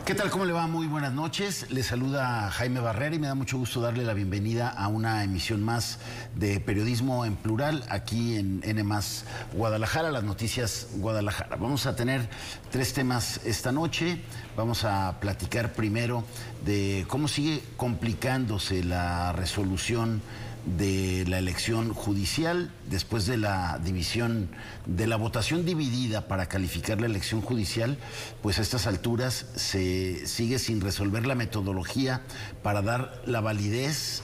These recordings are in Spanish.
¿Qué tal? ¿Cómo le va? Muy buenas noches. Le saluda Jaime Barrera y me da mucho gusto darle la bienvenida a una emisión más de Periodismo en Plural aquí en N+ Guadalajara, las noticias Guadalajara. Vamos a tener tres temas esta noche. Vamos a platicar primero de cómo sigue complicándose la resolución de la elección judicial después de la división, de la votación dividida para calificar la elección judicial. Pues a estas alturas se sigue sin resolver la metodología para dar la validez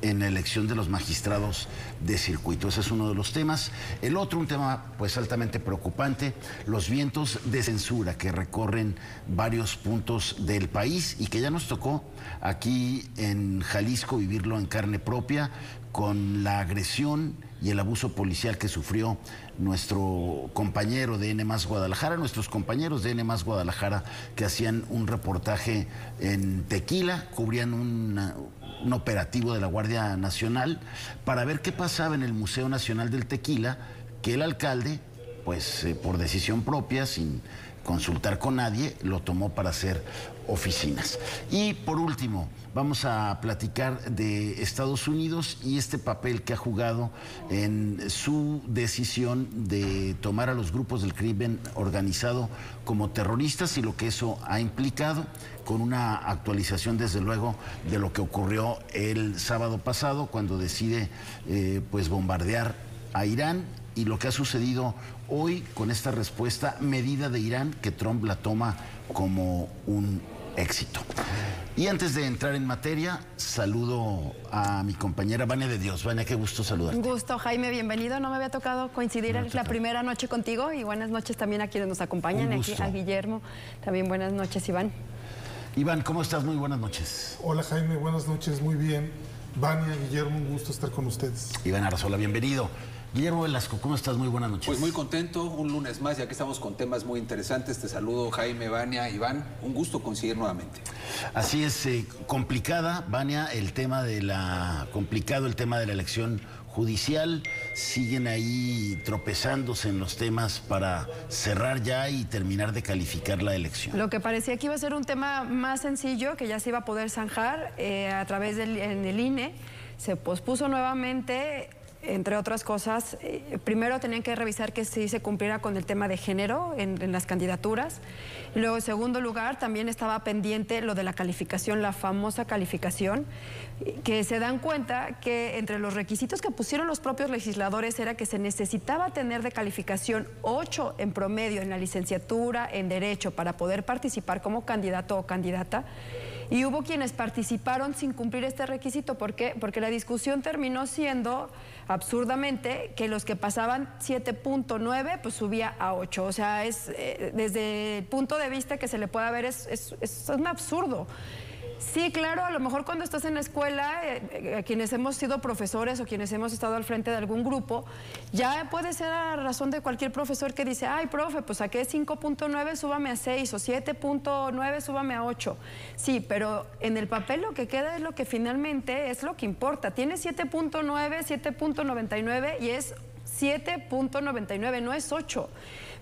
en la elección de los magistrados de circuito. Ese es uno de los temas. El otro, un tema pues altamente preocupante, los vientos de censura que recorren varios puntos del país y que ya nos tocó aquí en Jalisco vivirlo en carne propia con la agresión y el abuso policial que sufrió nuestro compañero de N+ Guadalajara, nuestros compañeros de N+ Guadalajara que hacían un reportaje en Tequila, cubrían un operativo de la Guardia Nacional para ver qué pasaba en el Museo Nacional del Tequila, que el alcalde, pues por decisión propia, sin consultar con nadie, lo tomó para hacer oficinas. Y por último, vamos a platicar de Estados Unidos y este papel que ha jugado en su decisión de tomar a los grupos del crimen organizado como terroristas y lo que eso ha implicado, con una actualización desde luego de lo que ocurrió el sábado pasado cuando decide pues bombardear a Irán, y lo que ha sucedido hoy con esta respuesta medida de Irán que Trump la toma como un éxito. Y antes de entrar en materia, saludo a mi compañera Vania de Dios. Vania, qué gusto saludarte. Un gusto, Jaime, bienvenido. No me había tocado coincidir la primera noche contigo, y buenas noches también a quienes nos acompañan, aquí a Guillermo. También buenas noches, Iván. Iván, ¿cómo estás? Muy buenas noches. Hola, Jaime, buenas noches, muy bien. Vania, Guillermo, un gusto estar con ustedes. Iván Arrazola, bienvenido. Guillermo Velasco, ¿cómo estás? Muy buenas noches. Pues muy contento, un lunes más, ya que estamos con temas muy interesantes. Te saludo, Jaime, Vania, Iván. Un gusto coincidir nuevamente. Así es, complicada, Vania, complicado el tema de la elección judicial. Siguen ahí tropezándose en los temas para cerrar ya y terminar de calificar la elección. Lo que parecía que iba a ser un tema más sencillo, que ya se iba a poder zanjar a través del INE, se pospuso nuevamente. Entre otras cosas, primero tenían que revisar que sí se cumpliera con el tema de género en las candidaturas. Y luego, en segundo lugar, también estaba pendiente lo de la calificación, la famosa calificación, que se dan cuenta que entre los requisitos que pusieron los propios legisladores era que se necesitaba tener de calificación 8 en promedio en la licenciatura en Derecho para poder participar como candidato o candidata. Y hubo quienes participaron sin cumplir este requisito. ¿Por qué? Porque la discusión terminó siendo absurdamente que los que pasaban 7.9 pues subía a 8. O sea, desde el punto de vista que se le pueda ver es un absurdo. Sí, claro, a lo mejor cuando estás en la escuela, quienes hemos sido profesores o quienes hemos estado al frente de algún grupo, ya puede ser a razón de cualquier profesor que dice, ay, profe, pues saqué 5.9, súbame a 6, o 7.9, súbame a 8. Sí, pero en el papel lo que queda es lo que finalmente es lo que importa. Tiene 7.9, 7.99 y es 7.99, no es 8.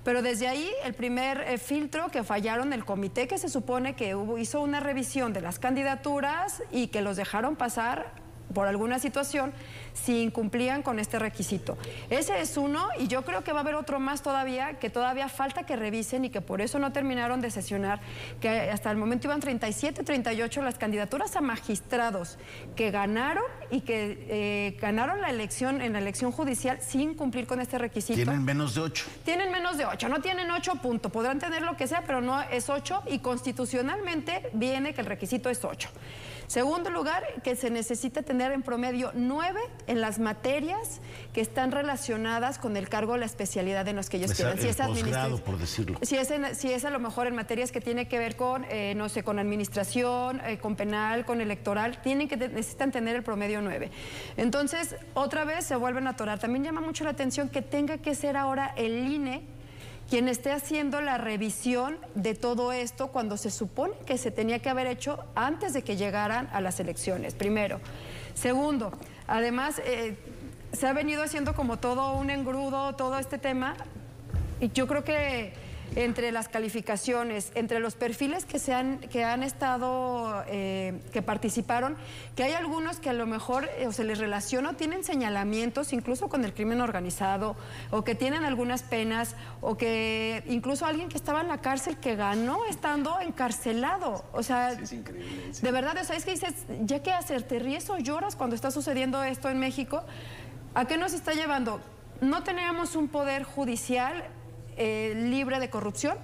Pero desde ahí el primer filtro que fallaron, el comité que se supone que hizo una revisión de las candidaturas y que los dejaron pasar por alguna situación, si incumplían con este requisito. Ese es uno, y yo creo que va a haber otro más todavía, que todavía falta que revisen y que por eso no terminaron de sesionar, que hasta el momento iban 37, 38 las candidaturas a magistrados que ganaron y que ganaron la elección en la elección judicial sin cumplir con este requisito. Tienen menos de 8. Tienen menos de 8, no tienen 8 puntos, podrán tener lo que sea, pero no es 8, y constitucionalmente viene que el requisito es 8. Segundo lugar, que se necesita tener en promedio 9 en las materias que están relacionadas con el cargo o la especialidad en los que ellos quieran. Si es posgrado, por decirlo. Si es a lo mejor en materias que tiene que ver con, no sé, con administración, con penal, con electoral, necesitan tener el promedio 9. Entonces, otra vez se vuelven a atorar. También llama mucho la atención que tenga que ser ahora el INE quien esté haciendo la revisión de todo esto cuando se supone que se tenía que haber hecho antes de que llegaran a las elecciones, primero. Segundo, además, se ha venido haciendo como todo un engrudo, todo este tema, y yo creo que entre las calificaciones, entre los perfiles que han estado, que participaron, que hay algunos que a lo mejor o se les relaciona o tienen señalamientos incluso con el crimen organizado, o que tienen algunas penas, o que incluso alguien que estaba en la cárcel que ganó estando encarcelado. O sea, sí, es increíble. Sí. De verdad, o sea, es que dices, ¿ya qué hacer? ¿Te ríes o lloras cuando está sucediendo esto en México? ¿A qué nos está llevando? No teníamos un poder judicial libre de corrupción.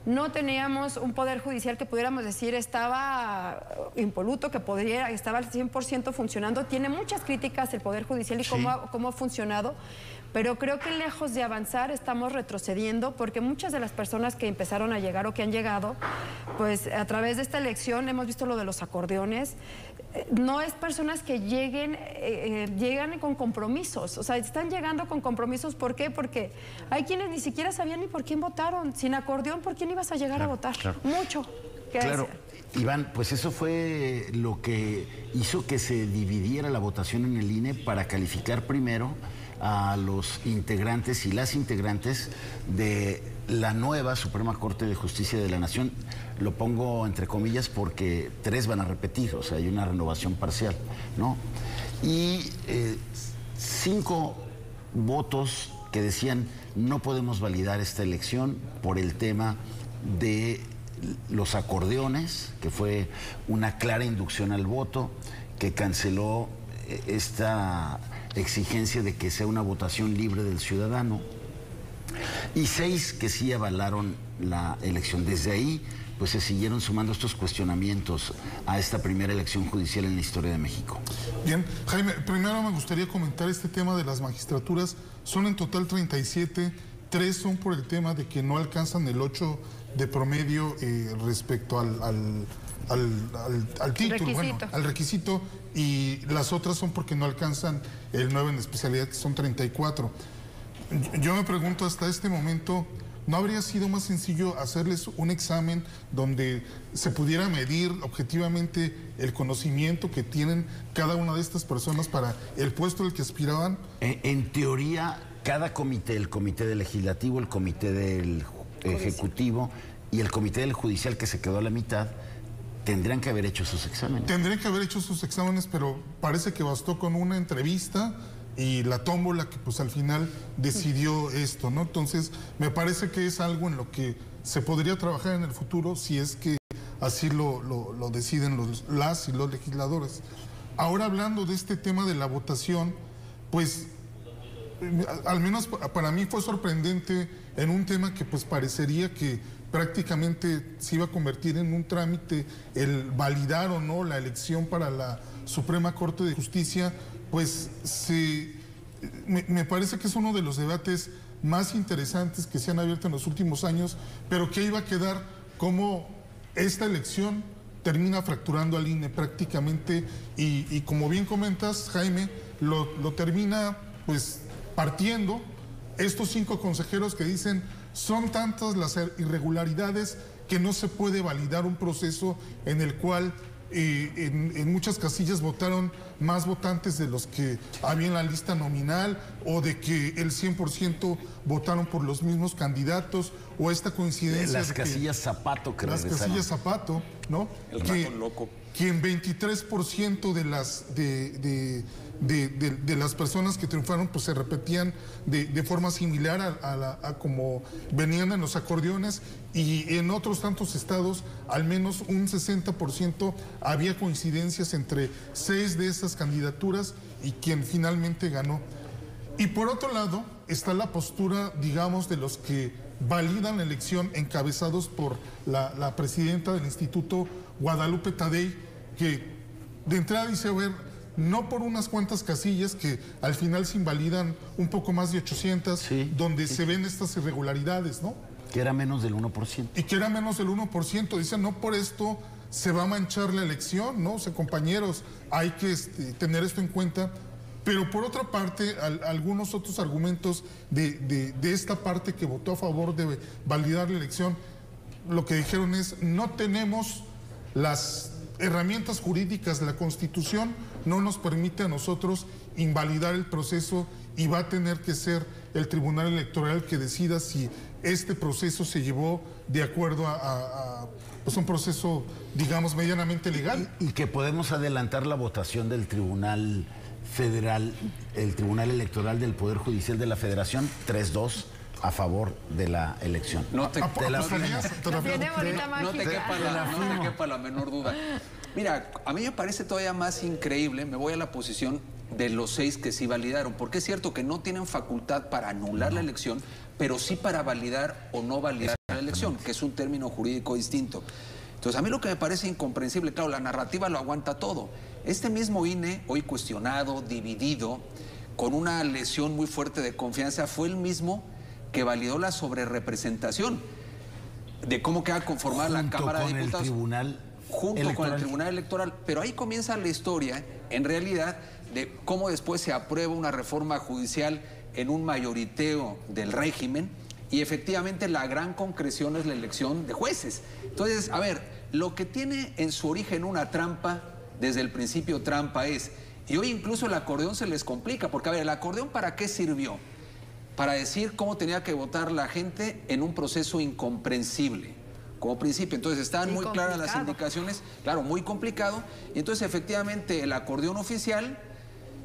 No teníamos un poder judicial que pudiéramos decir estaba impoluto, que estaba al 100% funcionando. Tiene muchas críticas el poder judicial y cómo ha funcionado, pero creo que lejos de avanzar estamos retrocediendo, porque muchas de las personas que empezaron a llegar o que han llegado, pues a través de esta elección hemos visto lo de los acordeones. No es personas que llegan con compromisos, o sea, están llegando con compromisos. ¿Por qué? Porque hay quienes ni siquiera sabían ni por quién votaron. Sin acordeón, ¿por quién ibas a llegar a votar? Claro. Mucho. Claro. Iván, pues eso fue lo que hizo que se dividiera la votación en el INE para calificar primero a los integrantes y las integrantes de la nueva Suprema Corte de Justicia de la Nación. Lo pongo entre comillas porque 3 van a repetir, o sea, hay una renovación parcial, ¿no? Y 5 votos que decían no podemos validar esta elección por el tema de los acordeones, que fue una clara inducción al voto, que canceló esta exigencia de que sea una votación libre del ciudadano, y 6 que sí avalaron la elección. Desde ahí, pues se siguieron sumando estos cuestionamientos a esta primera elección judicial en la historia de México. Bien, Jaime, primero me gustaría comentar este tema de las magistraturas. Son en total 37, 3 son por el tema de que no alcanzan el 8 de promedio respecto al título, bueno, al requisito, y las otras son porque no alcanzan el 9 en especialidad, que son 34. Yo me pregunto, hasta este momento, ¿no habría sido más sencillo hacerles un examen donde se pudiera medir objetivamente el conocimiento que tienen cada una de estas personas para el puesto al que aspiraban? En teoría, cada comité, el comité del legislativo, el comité del ejecutivo y el comité del judicial, que se quedó a la mitad, tendrían que haber hecho sus exámenes. Tendrían que haber hecho sus exámenes, pero parece que bastó con una entrevista y la tómbola que pues al final decidió esto, ¿no? Entonces me parece que es algo en lo que se podría trabajar en el futuro si es que así lo deciden las y los legisladores. Ahora, hablando de este tema de la votación, pues al menos para mí fue sorprendente en un tema que pues parecería que prácticamente se iba a convertir en un trámite el validar o no la elección para la Suprema Corte de Justicia. Pues me parece que es uno de los debates más interesantes que se han abierto en los últimos años, pero que iba a quedar como esta elección termina fracturando al INE prácticamente, y como bien comentas, Jaime, lo termina pues partiendo estos 5 consejeros que dicen son tantas las irregularidades que no se puede validar un proceso en el cual en muchas casillas votaron más votantes de los que había en la lista nominal, o de que el 100% votaron por los mismos candidatos, o esta coincidencia las casillas Zapato, creo. Las casillas Zapato, ¿no? El ratón loco. Que en 23% de las personas que triunfaron pues se repetían de forma similar a como venían en los acordeones, y en otros tantos estados al menos un 60% había coincidencias entre 6 de esas candidaturas y quien finalmente ganó. Y por otro lado está la postura, digamos, de los que validan la elección, encabezados por la presidenta del instituto, Guadalupe Tadei, que de entrada dice, a ver, no por unas cuantas casillas que al final se invalidan un poco más de 800, donde se ven estas irregularidades, ¿no? Que era menos del 1%. Y que era menos del 1%. Dicen, no por esto se va a manchar la elección, ¿no? O sea, compañeros, hay que tener esto en cuenta. Pero por otra parte, algunos otros argumentos de esta parte que votó a favor de validar la elección, lo que dijeron es, no tenemos las herramientas jurídicas, la Constitución no nos permite a nosotros invalidar el proceso y va a tener que ser el Tribunal Electoral que decida si este proceso se llevó de acuerdo a pues un proceso, digamos, medianamente legal. Y que podemos adelantar la votación del Tribunal Federal, el Tribunal Electoral del Poder Judicial de la Federación, 3-2 a favor de la elección. No te Tiene bonita No te quepa la menor duda. Mira, a mí me parece todavía más increíble, me voy a la posición de los 6 que sí validaron, porque es cierto que no tienen facultad para anular la elección, pero sí para validar o no validar la elección, que es un término jurídico distinto. Entonces, a mí lo que me parece incomprensible, claro, la narrativa lo aguanta todo. Este mismo INE, hoy cuestionado, dividido, con una lesión muy fuerte de confianza, fue el mismo que validó la sobrerepresentación de cómo queda conformada la Cámara de Diputados. Junto con el Tribunal Electoral. Pero ahí comienza la historia, en realidad, de cómo después se aprueba una reforma judicial en un mayoriteo del régimen y efectivamente la gran concreción es la elección de jueces. Entonces, a ver, lo que tiene en su origen una trampa, desde el principio trampa es, y hoy incluso el acordeón se les complica, porque a ver, ¿el acordeón para qué sirvió? Para decir cómo tenía que votar la gente en un proceso incomprensible como principio. Entonces estaban muy claras las indicaciones, claro, muy complicado, y entonces efectivamente el acordeón oficial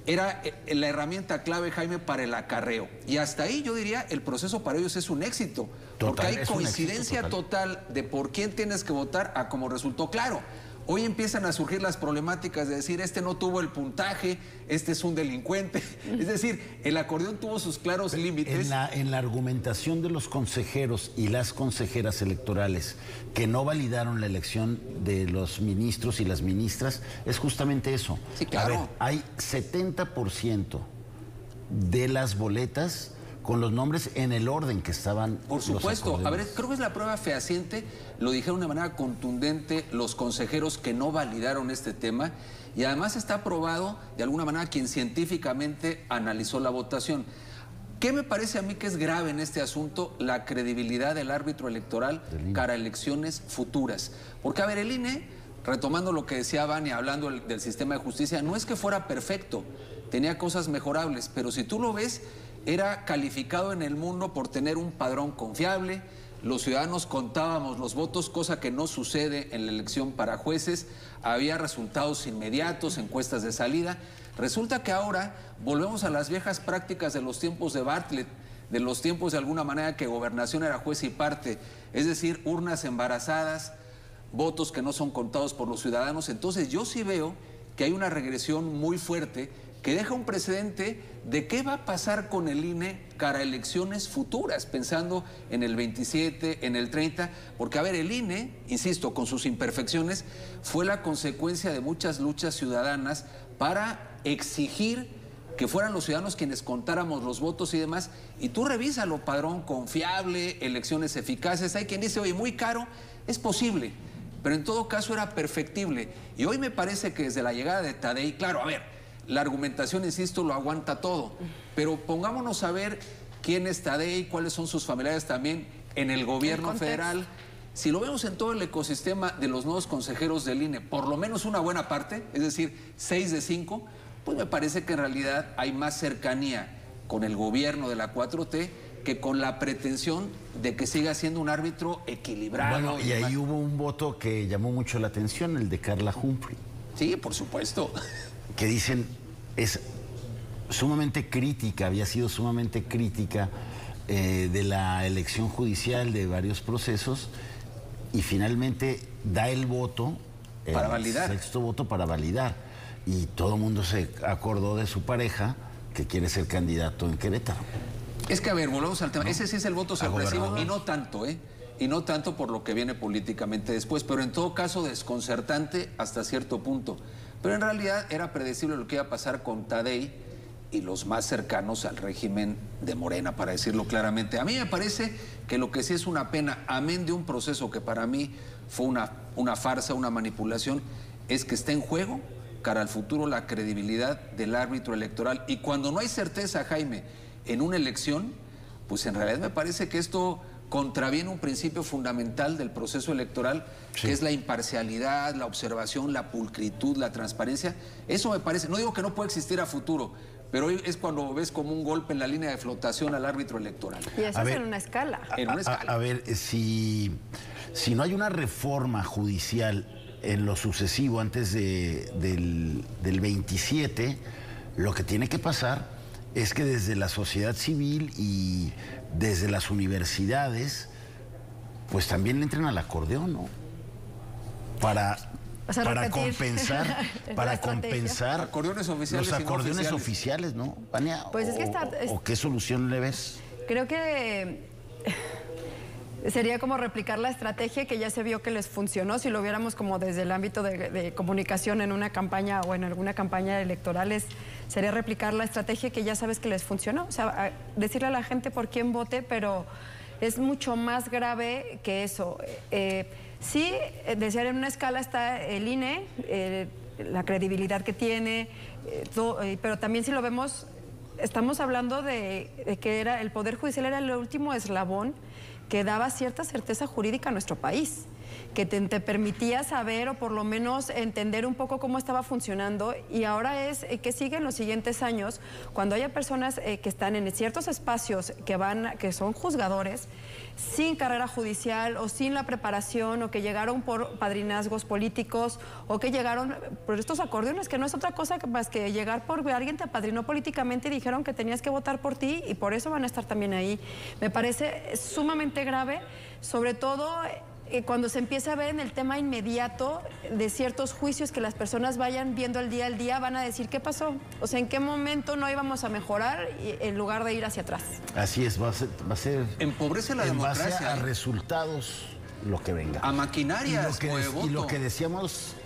era la herramienta clave, Jaime, para el acarreo. Y hasta ahí yo diría, el proceso para ellos es un éxito, porque hay coincidencia total de por quién tienes que votar a como resultó claro. Hoy empiezan a surgir las problemáticas de decir, este no tuvo el puntaje, este es un delincuente. Es decir, el acordeón tuvo sus claros límites. En la argumentación de los consejeros y las consejeras electorales que no validaron la elección de los ministros y las ministras, es justamente eso. Sí, claro. A ver, hay 70% de las boletas con los nombres en el orden que estaban. Por supuesto. A ver, creo que es la prueba fehaciente, lo dijeron de manera contundente los consejeros que no validaron este tema, y además está probado de alguna manera quien científicamente analizó la votación. ¿Qué me parece a mí que es grave en este asunto? La credibilidad del árbitro electoral cara a elecciones futuras. Porque, a ver, el INE, retomando lo que decía Vania, hablando del sistema de justicia, no es que fuera perfecto, tenía cosas mejorables, pero si tú lo ves, era calificado en el mundo por tener un padrón confiable, los ciudadanos contábamos los votos, cosa que no sucede en la elección para jueces, había resultados inmediatos, encuestas de salida. Resulta que ahora volvemos a las viejas prácticas de los tiempos de Bartlett, de los tiempos de alguna manera que gobernación era juez y parte, es decir, urnas embarazadas, votos que no son contados por los ciudadanos. Entonces yo sí veo que hay una regresión muy fuerte que deja un precedente de qué va a pasar con el INE cara a elecciones futuras, pensando en el 27, en el 30, porque a ver, el INE, insisto, con sus imperfecciones, fue la consecuencia de muchas luchas ciudadanas para exigir que fueran los ciudadanos quienes contáramos los votos y demás, y tú revísalo, padrón confiable, elecciones eficaces. Hay quien dice, oye, muy caro, es posible, pero en todo caso era perfectible, y hoy me parece que desde la llegada de Tadei, claro, a ver, la argumentación, insisto, lo aguanta todo, pero pongámonos a ver quién es Tadei, cuáles son sus familiares también en el gobierno federal. Si lo vemos en todo el ecosistema de los nuevos consejeros del INE, por lo menos una buena parte, es decir, 6 de 5, pues me parece que en realidad hay más cercanía con el gobierno de la 4T que con la pretensión de que siga siendo un árbitro equilibrado. Bueno, y ahí hubo un voto que llamó mucho la atención, el de Carla Humphrey. Sí, por supuesto. Que dicen es sumamente crítica, había sido sumamente crítica de la elección judicial, de varios procesos, y finalmente da el voto, para validar. El sexto voto para validar. Y todo el mundo se acordó de su pareja, que quiere ser candidato en Querétaro. Es que, a ver, volvemos al tema. ¿No? Ese sí es el voto sorpresivo, y no tanto, ¿eh? Y no tanto por lo que viene políticamente después, pero en todo caso desconcertante hasta cierto punto. Pero en realidad era predecible lo que iba a pasar con Tadei y los más cercanos al régimen de Morena, para decirlo claramente. A mí me parece que lo que sí es una pena, amén de un proceso que para mí fue una farsa, una manipulación, es que está en juego cara al futuro la credibilidad del árbitro electoral. Y cuando no hay certeza, Jaime, en una elección, pues en realidad me parece que esto contraviene un principio fundamental del proceso electoral, que es la imparcialidad, la observación, la pulcritud, la transparencia. Eso me parece, no digo que no pueda existir a futuro, Pero hoy es cuando ves como un golpe en la línea de flotación al árbitro electoral. Y eso es en una escala. En una escala. A ver, si no hay una reforma judicial en lo sucesivo antes del 27, lo que tiene que pasar es que desde la sociedad civil y desde las universidades, pues también le entren al acordeón, ¿no? Para compensar, acordeones oficiales, los acordeones oficiales, ¿no, Vania? Pues es que ¿O qué solución le ves? Creo que sería como replicar la estrategia que ya se vio que les funcionó, si lo viéramos como desde el ámbito de comunicación en una campaña o en alguna campaña electoral, sería replicar la estrategia que ya sabes que les funcionó. O sea, decirle a la gente por quién vote, pero es mucho más grave que eso. Sí, decía, en una escala está el INE, la credibilidad que tiene, pero también si lo vemos, estamos hablando de que el Poder Judicial era el último eslabón que daba cierta certeza jurídica a nuestro país, que te permitía saber o por lo menos entender un poco cómo estaba funcionando, y ahora es que sigue en los siguientes años, cuando haya personas que están en ciertos espacios que son juzgadores, sin carrera judicial o sin la preparación, o que llegaron por padrinazgos políticos, o que llegaron por estos acordeones, que no es otra cosa más que llegar por alguien te apadrinó políticamente y dijeron que tenías que votar por ti, y por eso van a estar también ahí. Me parece sumamente grave, sobre todo cuando se empieza a ver en el tema inmediato de ciertos juicios que las personas vayan viendo al día, van a decir qué pasó, o sea, en qué momento no íbamos a mejorar en lugar de ir hacia atrás. Así es, va a ser empobrece la democracia. En base a resultados lo que venga. A maquinarias. Y lo que decíamos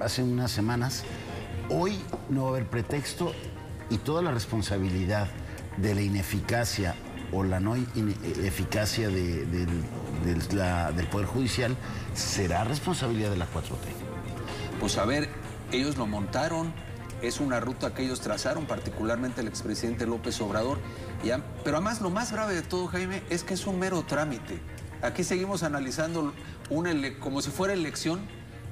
hace unas semanas, hoy no va a haber pretexto, y toda la responsabilidad de la ineficacia o la no eficacia del Poder Judicial será responsabilidad de la 4T. Pues a ver, ellos lo montaron, es una ruta que ellos trazaron, particularmente el expresidente López Obrador, pero además lo más grave de todo, Jaime, es que es un mero trámite. Aquí seguimos analizando como si fuera elección,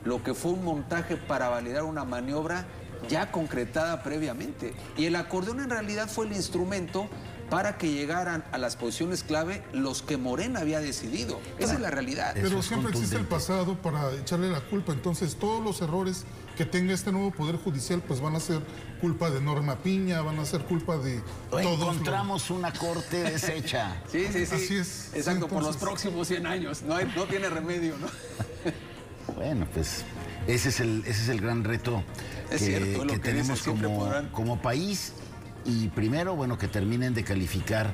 lo que fue un montaje para validar una maniobra ya concretada previamente. Y el acordeón en realidad fue el instrumento para que llegaran a las posiciones clave los que Morena había decidido. Esa es la realidad. Pero siempre existe el pasado para echarle la culpa. Entonces, todos los errores que tenga este nuevo Poder Judicial, pues van a ser culpa de Norma Piña, van a ser culpa de todos. Encontramos una corte deshecha. Sí. Así es. Exacto, entonces, por los próximos 100 años. No tiene remedio, ¿no? Bueno, pues ese es el gran reto que tenemos como país. Y primero, bueno, que terminen de calificar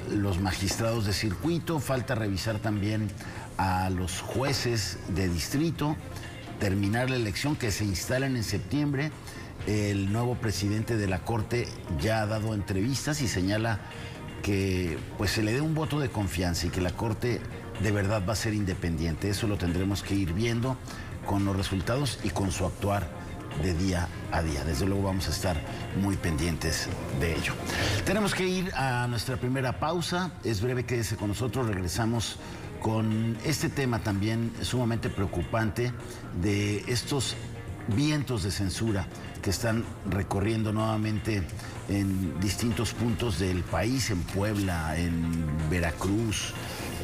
los magistrados de circuito, falta revisar también a los jueces de distrito, terminar la elección, que se instalen en septiembre. El nuevo presidente de la Corte ya ha dado entrevistas y señala que pues se le dé un voto de confianza y que la Corte de verdad va a ser independiente. Eso lo tendremos que ir viendo con los resultados y con su actuar de día a día. Desde luego vamos a estar muy pendientes de ello. Tenemos que ir a nuestra primera pausa. Es breve, quédese con nosotros. Regresamos con este tema también sumamente preocupante de estos vientos de censura que están recorriendo nuevamente en distintos puntos del país, en Puebla, en Veracruz,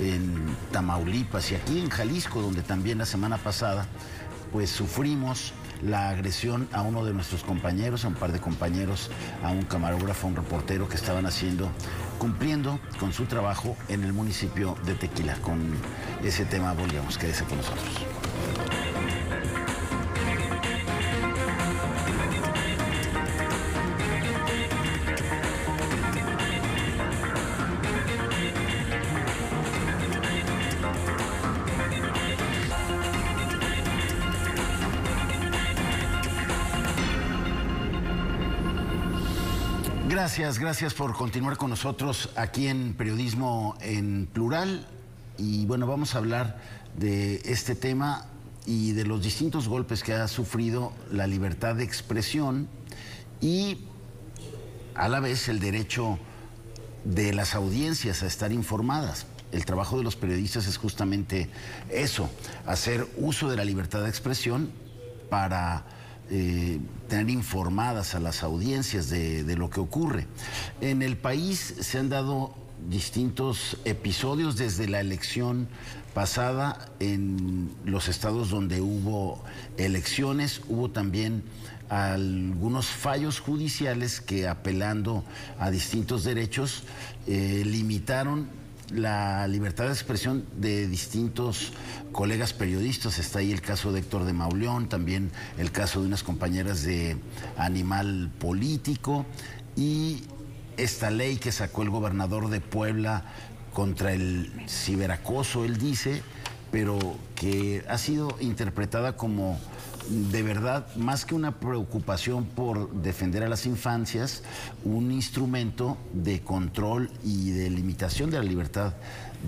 en Tamaulipas y aquí en Jalisco, donde también la semana pasada pues sufrimos la agresión a uno de nuestros compañeros, a un par de compañeros, a un camarógrafo, a un reportero que estaban cumpliendo con su trabajo en el municipio de Tequila. Con ese tema volvemos, quédese con nosotros. Gracias por continuar con nosotros aquí en Periodismo en Plural. Y bueno, vamos a hablar de este tema y de los distintos golpes que ha sufrido la libertad de expresión y a la vez el derecho de las audiencias a estar informadas. El trabajo de los periodistas es justamente eso, hacer uso de la libertad de expresión para tener informadas a las audiencias de lo que ocurre. En el país se han dado distintos episodios desde la elección pasada en los estados donde hubo elecciones. Hubo también algunos fallos judiciales que, apelando a distintos derechos, limitaron la libertad de expresión de distintos colegas periodistas. Está ahí el caso de Héctor de Mauleón, también el caso de unas compañeras de Animal Político, y esta ley que sacó el gobernador de Puebla contra el ciberacoso, él dice, pero que ha sido interpretada como, de verdad, más que una preocupación por defender a las infancias, un instrumento de control y de limitación de la libertad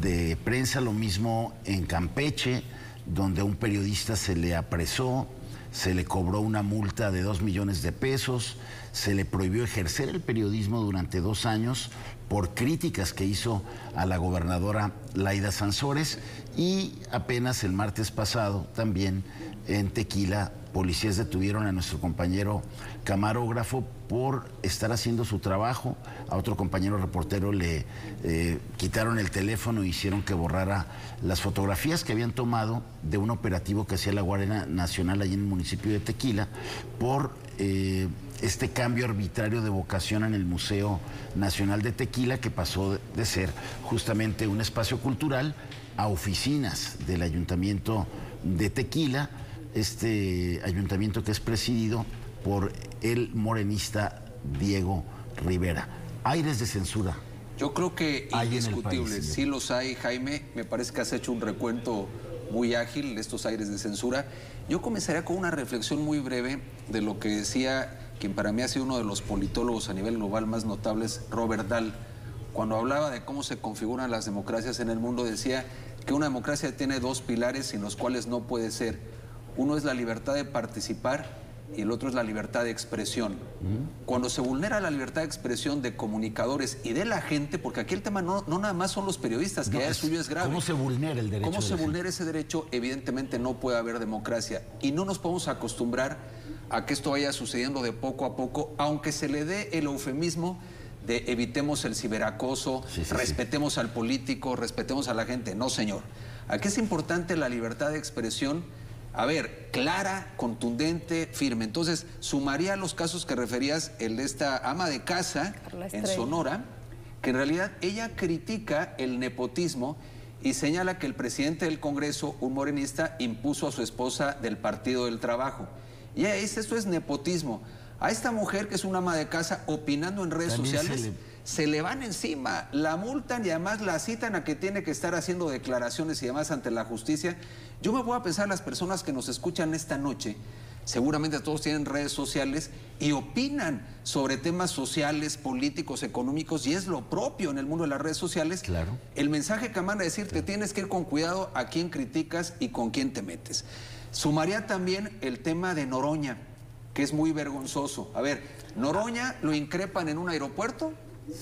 de prensa. Lo mismo en Campeche, donde a un periodista se le apresó, se le cobró una multa de 2 millones de pesos, se le prohibió ejercer el periodismo durante 2 años por críticas que hizo a la gobernadora Laida Sansores. Y apenas el martes pasado, también en Tequila, policías detuvieron a nuestro compañero camarógrafo por estar haciendo su trabajo. A otro compañero reportero le quitaron el teléfono e hicieron que borrara las fotografías que habían tomado de un operativo que hacía la Guardia Nacional allí en el municipio de Tequila por este cambio arbitrario de vocación en el Museo Nacional de Tequila, que pasó de ser justamente un espacio cultural a oficinas del Ayuntamiento de Tequila, este ayuntamiento que es presidido por el morenista Diego Rivera. Aires de censura. Yo creo que indiscutibles, sí los hay, Jaime. Me parece que has hecho un recuento muy ágil de estos aires de censura. Yo comenzaría con una reflexión muy breve de lo que decía quien para mí ha sido uno de los politólogos a nivel global más notables, Robert Dahl. Cuando hablaba de cómo se configuran las democracias en el mundo, decía que una democracia tiene 2 pilares sin los cuales no puede ser. Uno es la libertad de participar y el otro es la libertad de expresión. Cuando se vulnera la libertad de expresión de comunicadores y de la gente, porque aquí el tema no nada más son los periodistas, que ya es suyo, es grave. ¿Cómo se vulnera el derecho? ¿Cómo se vulnera ese derecho? Evidentemente no puede haber democracia. Y no nos podemos acostumbrar a que esto vaya sucediendo de poco a poco, aunque se le dé el eufemismo de evitemos el ciberacoso, respetemos al político, respetemos a la gente. No, señor. Aquí es importante la libertad de expresión, a ver, clara, contundente, firme. Entonces, sumaría los casos que referías, el de esta ama de casa en Sonora, que en realidad ella critica el nepotismo y señala que el presidente del Congreso, un morenista, impuso a su esposa del Partido del Trabajo. Y ella dice, esto es nepotismo. A esta mujer, que es una ama de casa, opinando en redes sociales, se le van encima, la multan y además la citan a que tiene que estar haciendo declaraciones y demás ante la justicia. Yo me voy a pensar, las personas que nos escuchan esta noche, seguramente todos tienen redes sociales y opinan sobre temas sociales, políticos, económicos, y es lo propio en el mundo de las redes sociales. Claro. El mensaje que manda decir, te tienes que ir con cuidado a quién criticas y con quién te metes. Sumaría también el tema de Noroña, que es muy vergonzoso. A ver, Noroña lo increpan en un aeropuerto,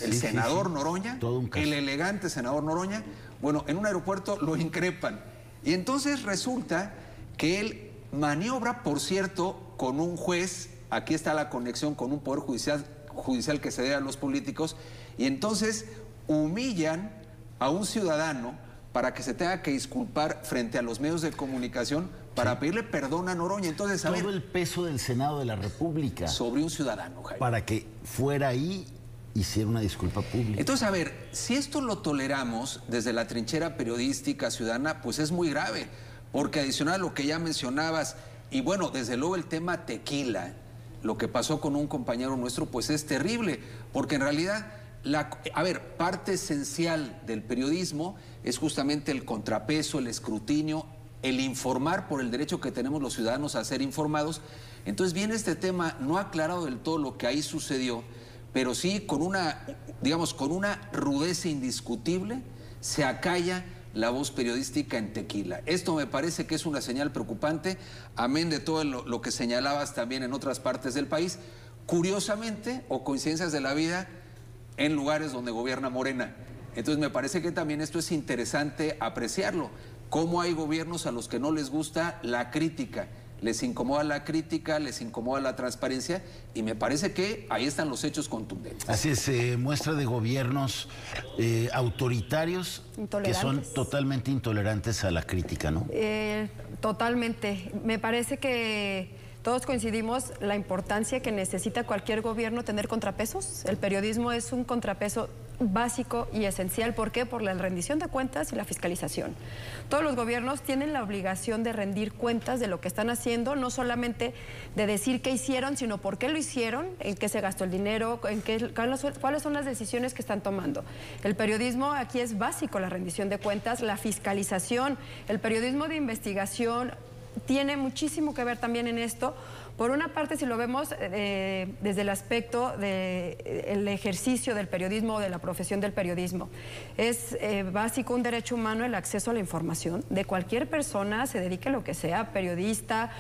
el senador Noroña, el elegante senador Noroña, bueno, en un aeropuerto lo increpan. Y entonces resulta que él maniobra, por cierto, con un juez, aquí está la conexión con un poder judicial que se debe a los políticos, y entonces humillan a un ciudadano para que se tenga que disculpar frente a los medios de comunicación para pedirle perdón a Noroña. Entonces, a ver, todo el peso del Senado de la República sobre un ciudadano, Jaime, para que fuera ahí, hiciera una disculpa pública. Entonces, a ver, si esto lo toleramos desde la trinchera periodística ciudadana, pues es muy grave, porque adicional a lo que ya mencionabas, y bueno, desde luego el tema Tequila, lo que pasó con un compañero nuestro, pues es terrible, porque en realidad, a ver, parte esencial del periodismo es justamente el contrapeso, el escrutinio, el informar por el derecho que tenemos los ciudadanos a ser informados. Entonces viene este tema no aclarado del todo lo que ahí sucedió, pero sí con una, digamos, con una rudeza indiscutible, se acalla la voz periodística en Tequila. Esto me parece que es una señal preocupante, amén de todo lo que señalabas también en otras partes del país. Curiosamente, o coincidencias de la vida, en lugares donde gobierna Morena. Entonces me parece que también esto es interesante apreciarlo. Cómo hay gobiernos a los que no les gusta la crítica, les incomoda la crítica, les incomoda la transparencia, y me parece que ahí están los hechos contundentes. Así es, muestra de gobiernos autoritarios que son totalmente intolerantes a la crítica, ¿no? Totalmente. Me parece que todos coincidimos la importancia que necesita cualquier gobierno tener contrapesos. El periodismo es un contrapeso básico y esencial. ¿Por qué? Por la rendición de cuentas y la fiscalización. Todos los gobiernos tienen la obligación de rendir cuentas de lo que están haciendo, no solamente de decir qué hicieron, sino por qué lo hicieron, en qué se gastó el dinero, cuáles son las decisiones que están tomando. El periodismo aquí es básico, la rendición de cuentas, la fiscalización, el periodismo de investigación tiene muchísimo que ver también en esto. Por una parte, si lo vemos desde el aspecto del ejercicio del periodismo o de la profesión del periodismo, es básico un derecho humano el acceso a la información de cualquier persona, se dedique a lo que sea, periodista,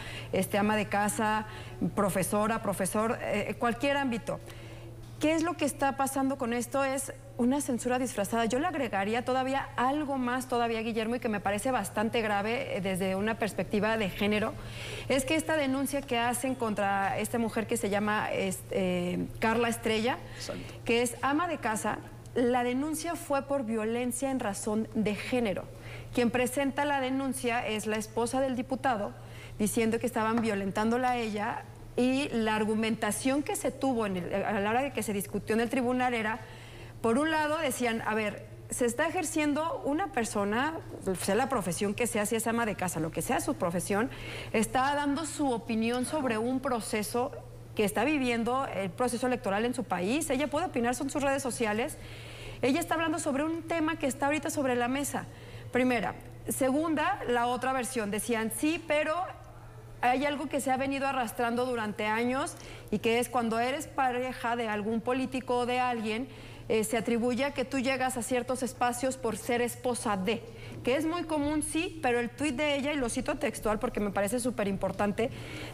ama de casa, profesora, profesor, cualquier ámbito. ¿Qué es lo que está pasando con esto? Es una censura disfrazada. Yo le agregaría todavía algo más, Guillermo, y que me parece bastante grave desde una perspectiva de género, es que esta denuncia que hacen contra esta mujer que se llama Carla Estrella, que es ama de casa, la denuncia fue por violencia en razón de género. Quien presenta la denuncia es la esposa del diputado, diciendo que estaban violentándola a ella. Y la argumentación que se tuvo a la hora de que se discutió en el tribunal era, por un lado decían, a ver, se está ejerciendo una persona, sea la profesión que sea, si es ama de casa, lo que sea su profesión, está dando su opinión sobre un proceso que está viviendo, el proceso electoral en su país. Ella puede opinar en sus redes sociales. Ella está hablando sobre un tema que está ahorita sobre la mesa. Primera. Segunda, la otra versión. Decían, sí, pero hay algo que se ha venido arrastrando durante años y que es cuando eres pareja de algún político o de alguien, se atribuye a que tú llegas a ciertos espacios por ser esposa de, que es muy común, sí, pero el tuit de ella, y lo cito textual porque me parece súper importante,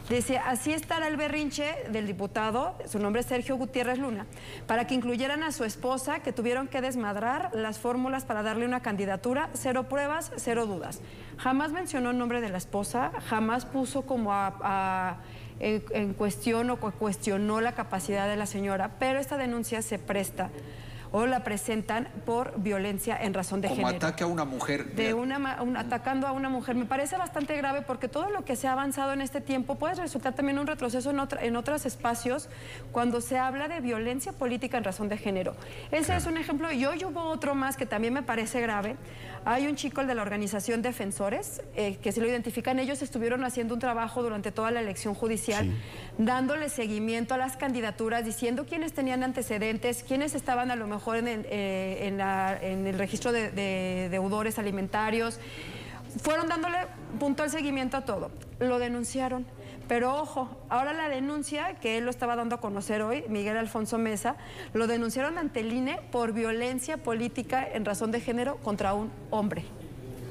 dice, así estará el berrinche del diputado, su nombre es Sergio Gutiérrez Luna, para que incluyeran a su esposa, que tuvieron que desmadrar las fórmulas para darle una candidatura, 0 pruebas, 0 dudas. Jamás mencionó el nombre de la esposa, jamás puso como en cuestión o cuestionó la capacidad de la señora, pero esta denuncia se presta o la presentan por violencia en razón de género. Como ataque a una mujer. Atacando a una mujer. Me parece bastante grave porque todo lo que se ha avanzado en este tiempo puede resultar también un retroceso en otros espacios cuando se habla de violencia política en razón de género. Ese es un ejemplo. Y hoy hubo otro más que también me parece grave. Hay un chico, el de la organización Defensores, que si lo identifican, ellos estuvieron haciendo un trabajo durante toda la elección judicial, dándole seguimiento a las candidaturas, diciendo quiénes tenían antecedentes, quiénes estaban a lo mejor en el registro de deudores alimentarios. Fueron dándole puntual seguimiento a todo. Lo denunciaron. Pero ojo, ahora la denuncia, que él lo estaba dando a conocer hoy, Miguel Alfonso Mesa, lo denunciaron ante el INE por violencia política en razón de género contra un hombre.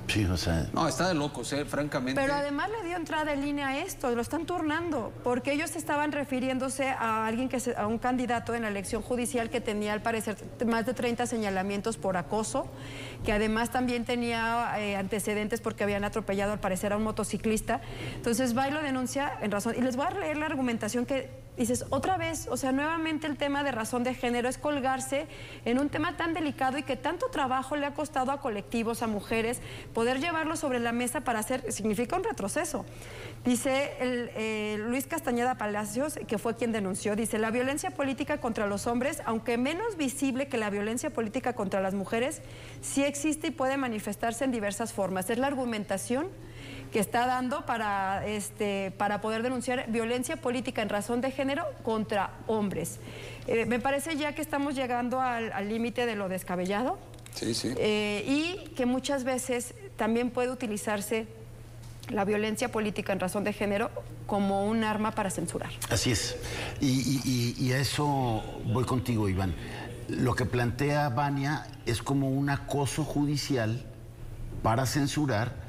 Sí, o sea... No, está de locos, francamente. Pero además le dio entrada en línea a esto, lo están turnando, porque ellos estaban refiriéndose a alguien a un candidato en la elección judicial que tenía al parecer más de 30 señalamientos por acoso, que además también tenía antecedentes porque habían atropellado al parecer a un motociclista. Entonces va y lo denuncia en razón, y les voy a leer la argumentación que dices, otra vez, o sea, nuevamente el tema de razón de género es colgarse en un tema tan delicado y que tanto trabajo le ha costado a colectivos, a mujeres, poder llevarlo sobre la mesa para hacer, significa un retroceso. Dice Luis Castañeda Palacios, que fue quien denunció, dice, la violencia política contra los hombres, aunque menos visible que la violencia política contra las mujeres, sí existe y puede manifestarse en diversas formas. Es la argumentación que está dando para poder denunciar violencia política en razón de género contra hombres. Me parece ya que estamos llegando al límite de lo descabellado. Sí, sí. Y que muchas veces también puede utilizarse la violencia política en razón de género como un arma para censurar. Así es. Y a eso voy contigo, Iván. Lo que plantea Vania es como un acoso judicial para censurar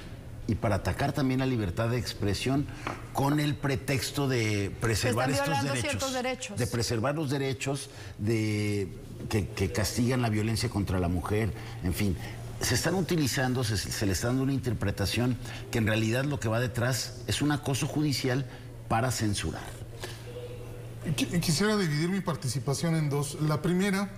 y para atacar también la libertad de expresión con el pretexto de preservar estos derechos, de preservar los derechos que castigan la violencia contra la mujer, en fin. se están utilizando, se le está dando una interpretación que en realidad lo que va detrás es un acoso judicial para censurar. Quisiera dividir mi participación en dos. La primera,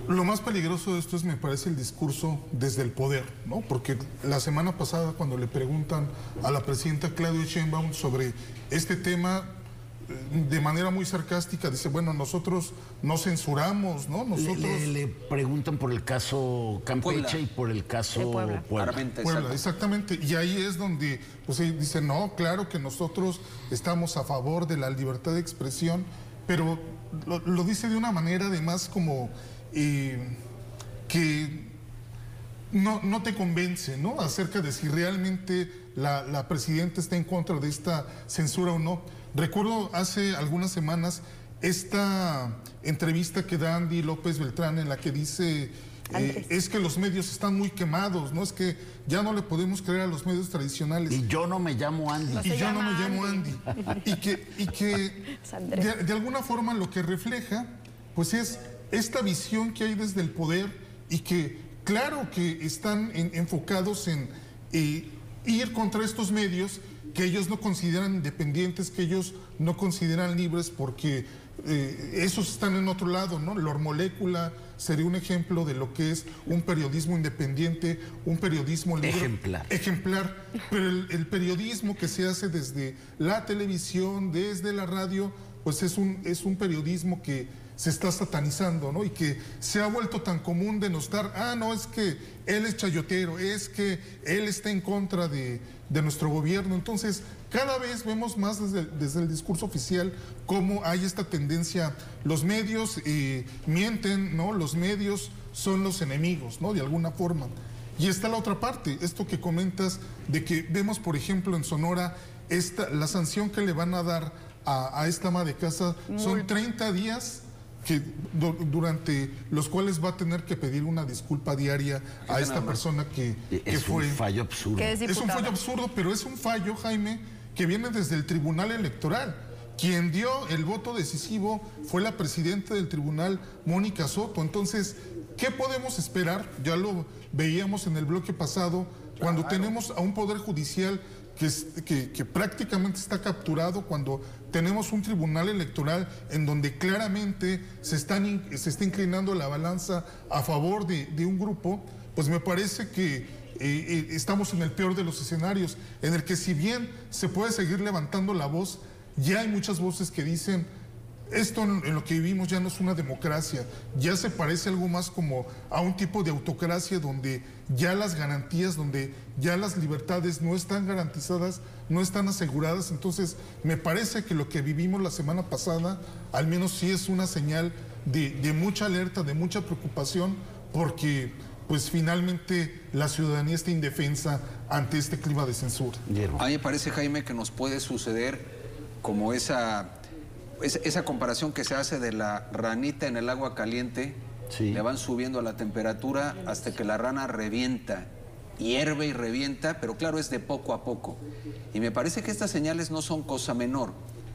lo más peligroso de esto es, me parece, el discurso desde el poder, ¿no? Porque la semana pasada, cuando le preguntan a la presidenta Claudia Sheinbaum sobre este tema, de manera muy sarcástica, dice, bueno, nosotros no censuramos, ¿no? Nosotros... Le preguntan por el caso Campeche Puebla. y por el caso De Puebla. Puebla, exactamente. Y ahí es donde pues, dice, no, claro que nosotros estamos a favor de la libertad de expresión, pero lo dice de una manera además como que no te convence, ¿no? Acerca de si realmente la presidenta está en contra de esta censura o no. Recuerdo hace algunas semanas esta entrevista que da Andy López Beltrán, en la que dice, es que los medios están muy quemados, ¿no? Es que ya no le podemos creer a los medios tradicionales. Y yo no me llamo Andy. Y yo no me llamo Andy. Y que de alguna forma lo que refleja, pues es esta visión que hay desde el poder, y que claro que están enfocados en ir contra estos medios que ellos no consideran independientes, que ellos no consideran libres, porque esos están en otro lado, ¿no? Lor Molécula sería un ejemplo de lo que es un periodismo independiente, un periodismo libre. Ejemplar. Pero el periodismo que se hace desde la televisión, desde la radio, pues es un periodismo que se está satanizando, ¿no? Y que se ha vuelto tan común denostar, no, es que él es chayotero, es que él está en contra de nuestro gobierno. Entonces, cada vez vemos más desde el discurso oficial cómo hay esta tendencia. Los medios mienten, ¿no? Los medios son los enemigos, ¿no? De alguna forma. Y está la otra parte, esto que comentas, de que vemos, por ejemplo, en Sonora, la sanción que le van a dar a esta ama de casa son 30 días durante los cuales va a tener que pedir una disculpa diaria a esta persona que fue... Es un fallo absurdo. Es un fallo absurdo, pero es un fallo, Jaime, que viene desde el Tribunal Electoral. Quien dio el voto decisivo fue la presidenta del tribunal, Mónica Soto. Entonces, ¿qué podemos esperar? Ya lo veíamos en el bloque pasado, cuando tenemos a un poder judicial que prácticamente está capturado, cuando tenemos un tribunal electoral en donde claramente se está inclinando la balanza a favor de un grupo. Pues me parece que estamos en el peor de los escenarios, en el que, si bien se puede seguir levantando la voz, ya hay muchas voces que dicen, esto en lo que vivimos ya no es una democracia, ya se parece algo más como a un tipo de autocracia, donde ya las garantías, donde ya las libertades no están garantizadas, no están aseguradas. Entonces, me parece que lo que vivimos la semana pasada, al menos sí es una señal de mucha alerta, de mucha preocupación, porque pues finalmente la ciudadanía está indefensa ante este clima de censura. A mí me parece, Jaime, que nos puede suceder como esa comparación que se hace de la ranita en el agua caliente. Sí. Le van subiendo a la temperatura hasta que la rana revienta, hierve y revienta, pero claro, es de poco a poco. Y me parece que estas señales no son cosa menor.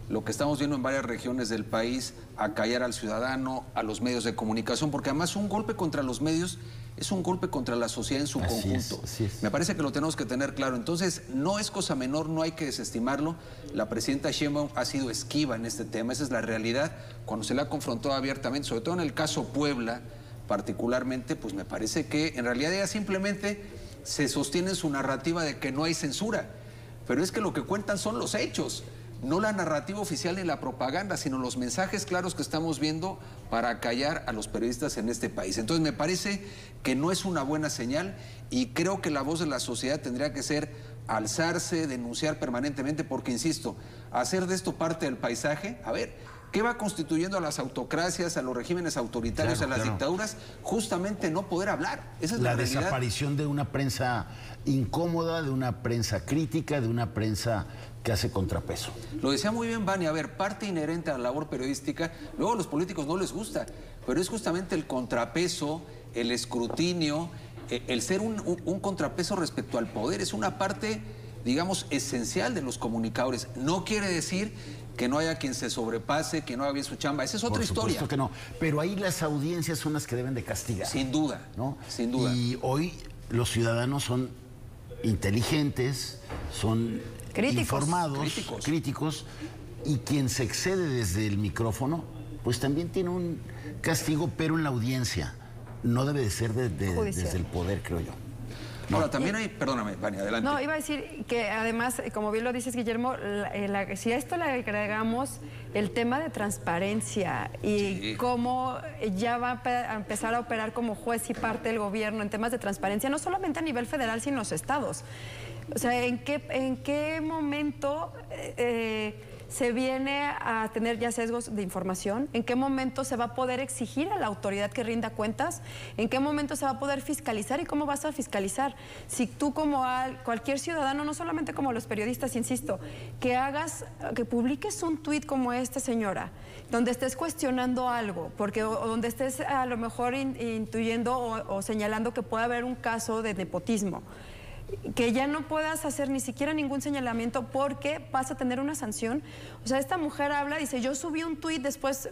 Lo que estamos viendo en varias regiones del país, acallar al ciudadano, a los medios de comunicación, porque además un golpe contra los medios es un golpe contra la sociedad en su conjunto. Así es. Me parece que lo tenemos que tener claro. Entonces, no es cosa menor, no hay que desestimarlo. La presidenta Sheinbaum ha sido esquiva en este tema, esa es la realidad. Cuando se la confrontó abiertamente, sobre todo en el caso Puebla, particularmente, pues me parece que en realidad ella simplemente se sostiene en su narrativa de que no hay censura. Pero es que lo que cuentan son los hechos, no la narrativa oficial ni la propaganda, sino los mensajes claros que estamos viendo para acallar a los periodistas en este país. Entonces me parece que no es una buena señal, y creo que la voz de la sociedad tendría que ser alzarse, denunciar permanentemente, porque, insisto, hacer de esto parte del paisaje. A ver, ¿qué va constituyendo a las autocracias, a los regímenes autoritarios, claro, a las dictaduras? Justamente no poder hablar. Esa es la realidad. La desaparición de una prensa incómoda, de una prensa crítica, de una prensa que hace contrapeso. Lo decía muy bien Vani, a ver, parte inherente a la labor periodística, luego a los políticos no les gusta, pero es justamente el contrapeso, el escrutinio, el ser un contrapeso respecto al poder, es una parte, digamos, esencial de los comunicadores. No quiere decir que no haya quien se sobrepase, que no haga bien su chamba. Esa es otra historia. Por supuesto que no. Pero ahí las audiencias son las que deben de castigar. Sin duda, ¿no? Sin duda. Y hoy los ciudadanos son inteligentes, son informados, críticos, y quien se excede desde el micrófono, pues también tiene un castigo, pero en la audiencia. No debe de ser desde el poder, creo yo. Ahora, también hay, perdóname, Vani, adelante. No, iba a decir que además, como bien lo dices, Guillermo, si a esto le agregamos el tema de transparencia y cómo ya va a empezar a operar como juez y parte del gobierno en temas de transparencia, no solamente a nivel federal, sino en los estados. O sea, ¿en qué momento se viene a tener ya sesgos de información? ¿En qué momento se va a poder exigir a la autoridad que rinda cuentas? ¿En qué momento se va a poder fiscalizar y cómo vas a fiscalizar? Si tú como cualquier ciudadano, no solamente como los periodistas, insisto, que publiques un tuit como esta señora, donde estés cuestionando algo, porque o donde estés a lo mejor intuyendo o señalando que puede haber un caso de nepotismo, que ya no puedas hacer ni siquiera ningún señalamiento porque vas a tener una sanción. O sea, esta mujer habla, dice, yo subí un tuit, después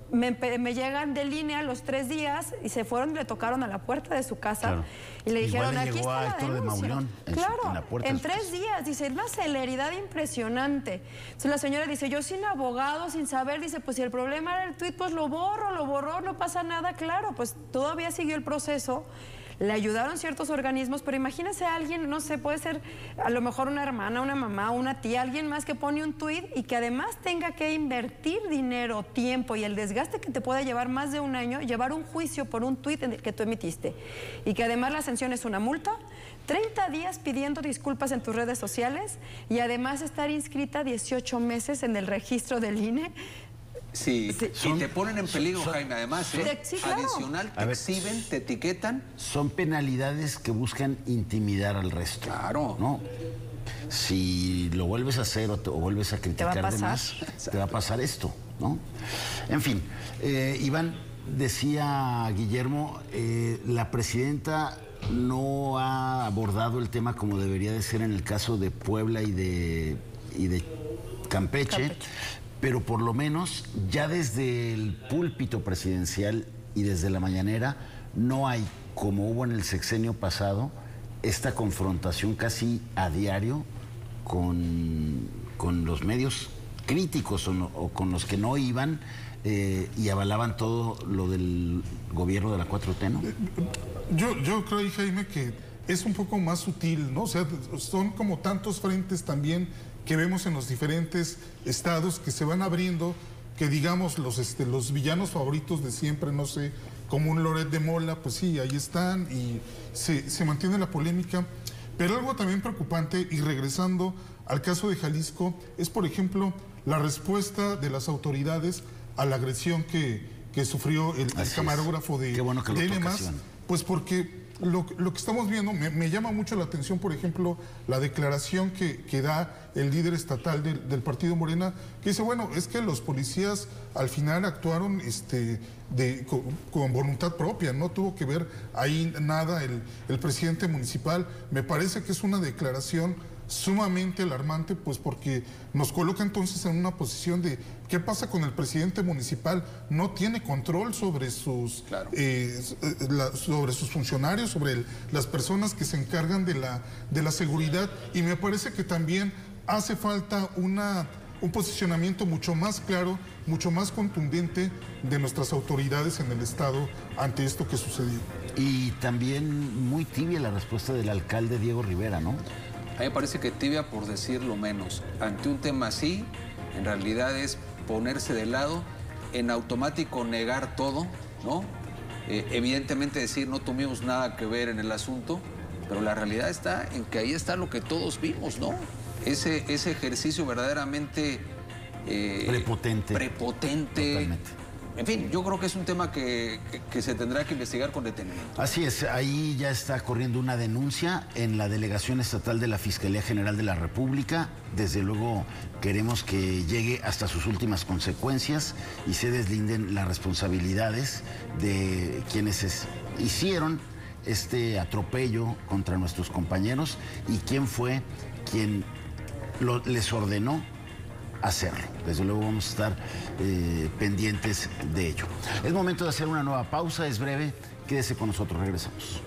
me llegan de línea los 3 días y se fueron y le tocaron a la puerta de su casa. Claro. Y le dijeron, Igual le aquí llegó está a la Héctor de denuncia. Mauleón Claro, en 3 días, dice, una celeridad impresionante. Entonces la señora dice, yo sin abogado, sin saber, dice, pues si el problema era el tuit, pues lo borró, no pasa nada. Claro, pues todavía siguió el proceso. Le ayudaron ciertos organismos, pero imagínense a alguien, no sé, puede ser a lo mejor una hermana, una mamá, una tía, alguien más que pone un tuit y que además tenga que invertir dinero, tiempo y el desgaste que te puede llevar más de un año, llevar un juicio por un tuit que tú emitiste. Y que además la sanción es una multa, 30 días pidiendo disculpas en tus redes sociales y además estar inscrita 18 meses en el registro del INE. Sí, y te ponen en peligro, Jaime, además, claro. Adicional, te exhiben, te etiquetan. Son penalidades que buscan intimidar al resto. Claro. ¿No? Si lo vuelves a hacer o vuelves a criticar de más, te va a pasar esto, ¿no? En fin, Iván, decía Guillermo, la presidenta no ha abordado el tema como debería de ser en el caso de Puebla y de Campeche. Pero por lo menos ya desde el púlpito presidencial y desde la mañanera no hay, como hubo en el sexenio pasado, esta confrontación casi a diario con los medios críticos o con los que no iban y avalaban todo lo del gobierno de la 4T, ¿no? Yo creo, Jaime, que es un poco más sutil, ¿no? O sea, son como tantos frentes también que vemos en los diferentes estados que se van abriendo, que digamos los villanos favoritos de siempre, no sé, como un Loret de Mola, pues sí, ahí están y se mantiene la polémica. Pero algo también preocupante, y regresando al caso de Jalisco, es por ejemplo la respuesta de las autoridades a la agresión que sufrió el camarógrafo de N+, pues porque lo que estamos viendo, me llama mucho la atención, por ejemplo, la declaración que da el líder estatal del partido Morena, que dice, bueno, es que los policías al final actuaron con voluntad propia, no tuvo que ver ahí nada el presidente municipal. Me parece que es una declaración sumamente alarmante, pues porque nos coloca entonces en una posición de ¿qué pasa con el presidente municipal? No tiene control sobre sus, sobre sus funcionarios, sobre las personas que se encargan de la seguridad, y me parece que también hace falta un posicionamiento mucho más claro, mucho más contundente de nuestras autoridades en el estado ante esto que sucedió. Y también muy tibia la respuesta del alcalde Diego Rivera, ¿no? A mí me parece que tibia, por decirlo menos. Ante un tema así, en realidad es ponerse de lado, en automático negar todo, ¿no? Evidentemente decir no tuvimos nada que ver en el asunto, pero la realidad está en que ahí está lo que todos vimos, ¿no? Ese ejercicio verdaderamente prepotente. Totalmente. En fin, yo creo que es un tema que se tendrá que investigar con detenimiento. Así es, ahí ya está corriendo una denuncia en la Delegación Estatal de la Fiscalía General de la República. Desde luego queremos que llegue hasta sus últimas consecuencias y se deslinden las responsabilidades de quienes hicieron este atropello contra nuestros compañeros y quién fue quien les ordenó hacerlo. Desde luego vamos a estar pendientes de ello. Es momento de hacer una nueva pausa, es breve, quédese con nosotros, regresamos.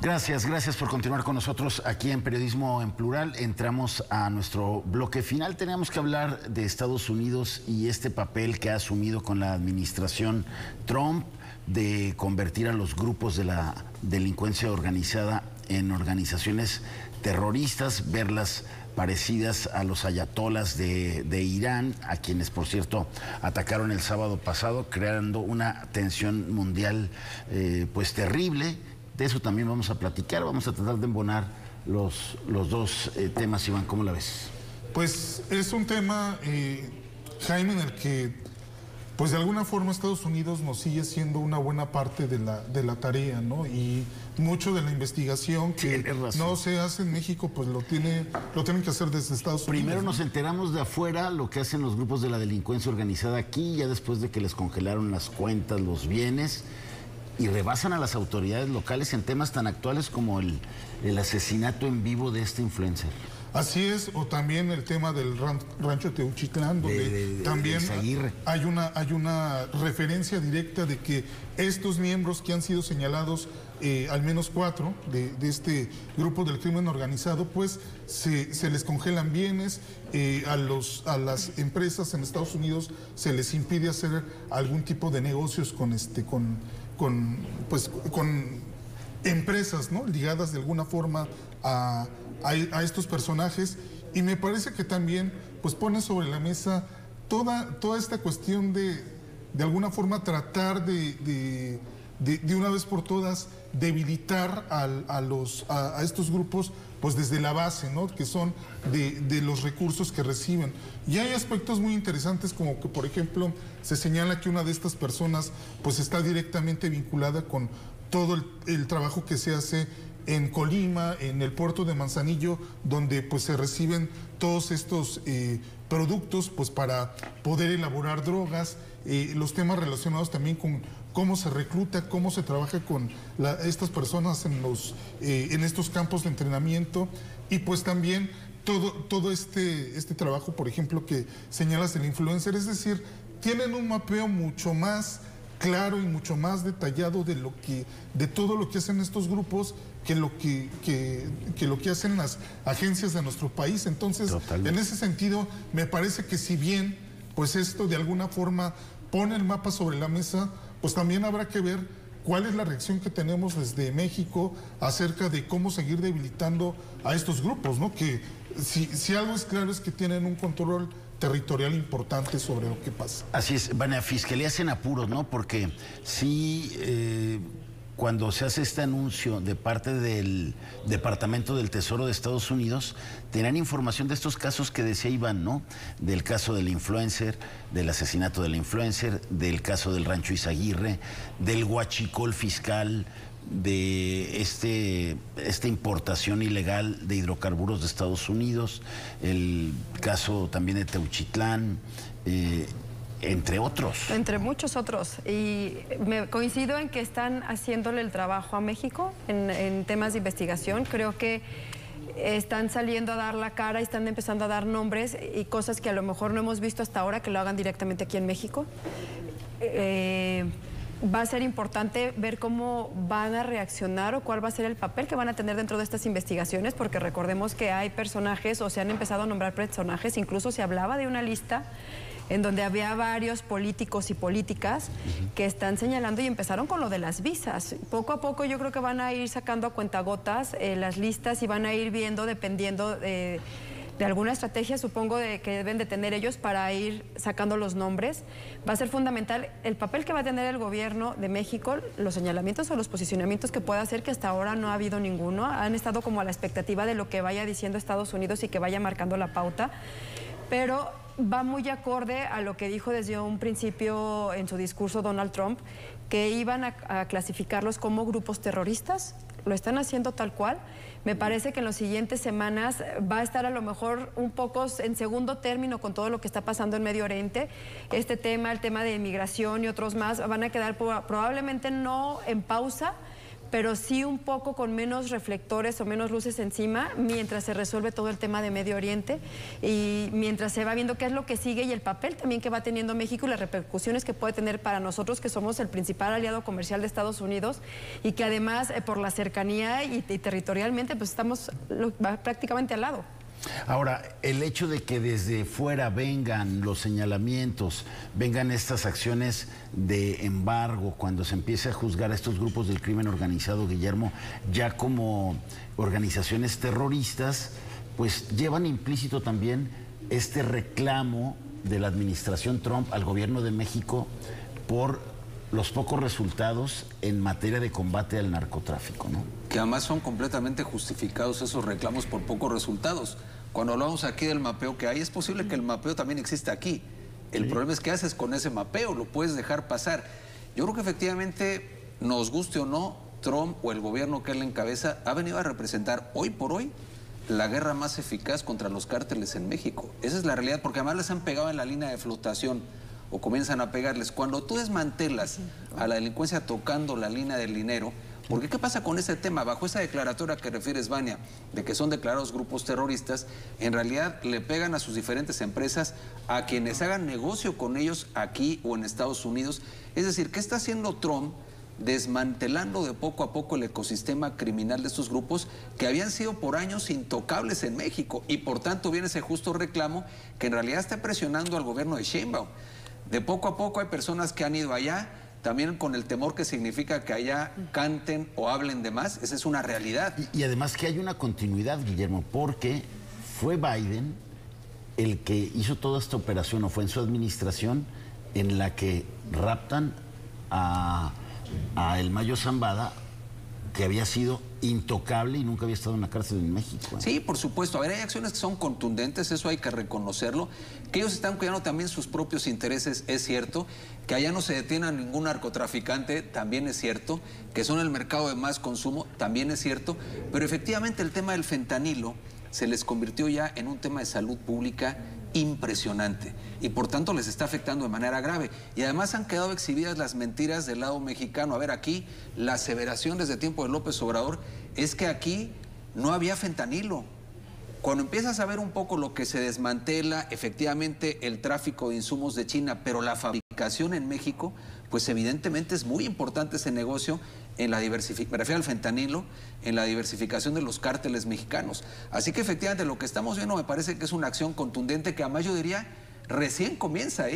Gracias por continuar con nosotros aquí en Periodismo en Plural. Entramos a nuestro bloque final. Teníamos que hablar de Estados Unidos y este papel que ha asumido con la administración Trump de convertir a los grupos de la delincuencia organizada en organizaciones terroristas, verlas parecidas a los ayatolas de Irán, a quienes, por cierto, atacaron el sábado pasado, creando una tensión mundial pues terrible. De eso también vamos a platicar, vamos a tratar de embonar los dos temas. Iván, ¿cómo la ves? Pues es un tema, Jaime, en el que, pues de alguna forma Estados Unidos nos sigue siendo una buena parte de la tarea, ¿no? Y mucho de la investigación que no se hace en México, pues lo tienen que hacer desde Estados Unidos. Primero nos enteramos de afuera lo que hacen los grupos de la delincuencia organizada aquí, ya después de que les congelaron las cuentas, los bienes, y rebasan a las autoridades locales en temas tan actuales como el asesinato en vivo de este influencer. Así es, o también el tema del rancho Teuchitlán, donde también hay una referencia directa de que estos miembros que han sido señalados, al menos 4 de este grupo del crimen organizado, pues se les congelan bienes, a las empresas en Estados Unidos se les impide hacer algún tipo de negocios con empresas, ¿no?, ligadas de alguna forma a estos personajes, y me parece que también pues pone sobre la mesa toda esta cuestión de alguna forma tratar de una vez por todas debilitar a estos grupos pues desde la base, ¿no?, que son de los recursos que reciben. Y hay aspectos muy interesantes, como que, por ejemplo, se señala que una de estas personas pues está directamente vinculada con todo el trabajo que se hace en Colima, en el puerto de Manzanillo, donde pues se reciben todos estos productos pues para poder elaborar drogas, los temas relacionados también con cómo se recluta, cómo se trabaja con estas personas en estos campos de entrenamiento, y pues también todo este trabajo, por ejemplo, que señalas del influencer. Es decir, tienen un mapeo mucho más claro y mucho más detallado de todo lo que hacen estos grupos que lo que hacen las agencias de nuestro país. Entonces, en ese sentido, me parece que si bien pues esto de alguna forma pone el mapa sobre la mesa, pues también habrá que ver cuál es la reacción que tenemos desde México acerca de cómo seguir debilitando a estos grupos, ¿no? Que si algo es claro es que tienen un control territorial importante sobre lo que pasa. Así es, van a fiscalías en apuros, ¿no? Porque sí, cuando se hace este anuncio de parte del Departamento del Tesoro de Estados Unidos, tenían información de estos casos que decía Iván, ¿no? Del caso del influencer, del asesinato del influencer, del caso del rancho Izaguirre, del huachicol fiscal, de esta importación ilegal de hidrocarburos de Estados Unidos, el caso también de Teuchitlán, entre otros. Entre muchos otros. Y me coincido en que están haciéndole el trabajo a México en temas de investigación. Creo que están saliendo a dar la cara y están empezando a dar nombres y cosas que a lo mejor no hemos visto hasta ahora, que lo hagan directamente aquí en México. Va a ser importante ver cómo van a reaccionar o cuál va a ser el papel que van a tener dentro de estas investigaciones, porque recordemos que hay personajes, o se han empezado a nombrar personajes, incluso se hablaba de una lista en donde había varios políticos y políticas que están señalando, y empezaron con lo de las visas. Poco a poco yo creo que van a ir sacando a cuentagotas las listas y van a ir viendo, dependiendo de alguna estrategia, supongo, que deben de tener ellos para ir sacando los nombres. Va a ser fundamental el papel que va a tener el gobierno de México, los señalamientos o los posicionamientos que pueda hacer, que hasta ahora no ha habido ninguno. Han estado como a la expectativa de lo que vaya diciendo Estados Unidos y que vaya marcando la pauta. Pero va muy acorde a lo que dijo desde un principio en su discurso Donald Trump, que iban a clasificarlos como grupos terroristas. Lo están haciendo tal cual. Me parece que en las siguientes semanas va a estar a lo mejor un poco en segundo término con todo lo que está pasando en Medio Oriente. Este tema, el tema de inmigración y otros más, van a quedar probablemente no en pausa, pero sí un poco con menos reflectores o menos luces encima mientras se resuelve todo el tema de Medio Oriente y mientras se va viendo qué es lo que sigue y el papel también que va teniendo México y las repercusiones que puede tener para nosotros, que somos el principal aliado comercial de Estados Unidos y que además por la cercanía y territorialmente pues estamos prácticamente al lado. Ahora, el hecho de que desde fuera vengan los señalamientos, vengan estas acciones de embargo, cuando se empiece a juzgar a estos grupos del crimen organizado, Guillermo, ya como organizaciones terroristas, pues llevan implícito también este reclamo de la administración Trump al gobierno de México por los pocos resultados en materia de combate al narcotráfico, ¿no? Que además son completamente justificados esos reclamos por pocos resultados. Cuando hablamos aquí del mapeo que hay, es posible que el mapeo también exista aquí. El problema es qué haces con ese mapeo, lo puedes dejar pasar. Yo creo que efectivamente, nos guste o no, Trump o el gobierno que él encabeza ha venido a representar hoy por hoy la guerra más eficaz contra los cárteles en México. Esa es la realidad, porque además les han pegado en la línea de flotación o comienzan a pegarles. Cuando tú desmantelas a la delincuencia tocando la línea del dinero, porque ¿qué pasa con ese tema? Bajo esa declaratoria que refieres, Vania, de que son declarados grupos terroristas, en realidad le pegan a sus diferentes empresas, a quienes hagan negocio con ellos aquí o en Estados Unidos. Es decir, ¿qué está haciendo Trump? Desmantelando de poco a poco el ecosistema criminal de estos grupos que habían sido por años intocables en México, y por tanto viene ese justo reclamo que en realidad está presionando al gobierno de Sheinbaum. De poco a poco hay personas que han ido allá, también con el temor que significa que allá canten o hablen de más. Esa es una realidad. Y además que hay una continuidad, Guillermo, porque fue Biden el que hizo toda esta operación, o fue en su administración, en la que raptan a el Mayo Zambada, que había sido intocable y nunca había estado en la cárcel en México. Sí, por supuesto. A ver, hay acciones que son contundentes, eso hay que reconocerlo. Que ellos están cuidando también sus propios intereses, es cierto. Que allá no se detiene a ningún narcotraficante, también es cierto. Que son el mercado de más consumo, también es cierto. Pero efectivamente el tema del fentanilo se les convirtió ya en un tema de salud pública impresionante y por tanto les está afectando de manera grave. Y además han quedado exhibidas las mentiras del lado mexicano. A ver, aquí la aseveración desde tiempo de López Obrador es que aquí no había fentanilo. Cuando empiezas a ver un poco lo que se desmantela, efectivamente el tráfico de insumos de China, pero la fabricación en México, pues evidentemente es muy importante ese negocio en la diversificación, me refiero al fentanilo, en la diversificación de los cárteles mexicanos. Así que efectivamente lo que estamos viendo me parece que es una acción contundente que además yo diría recién comienza,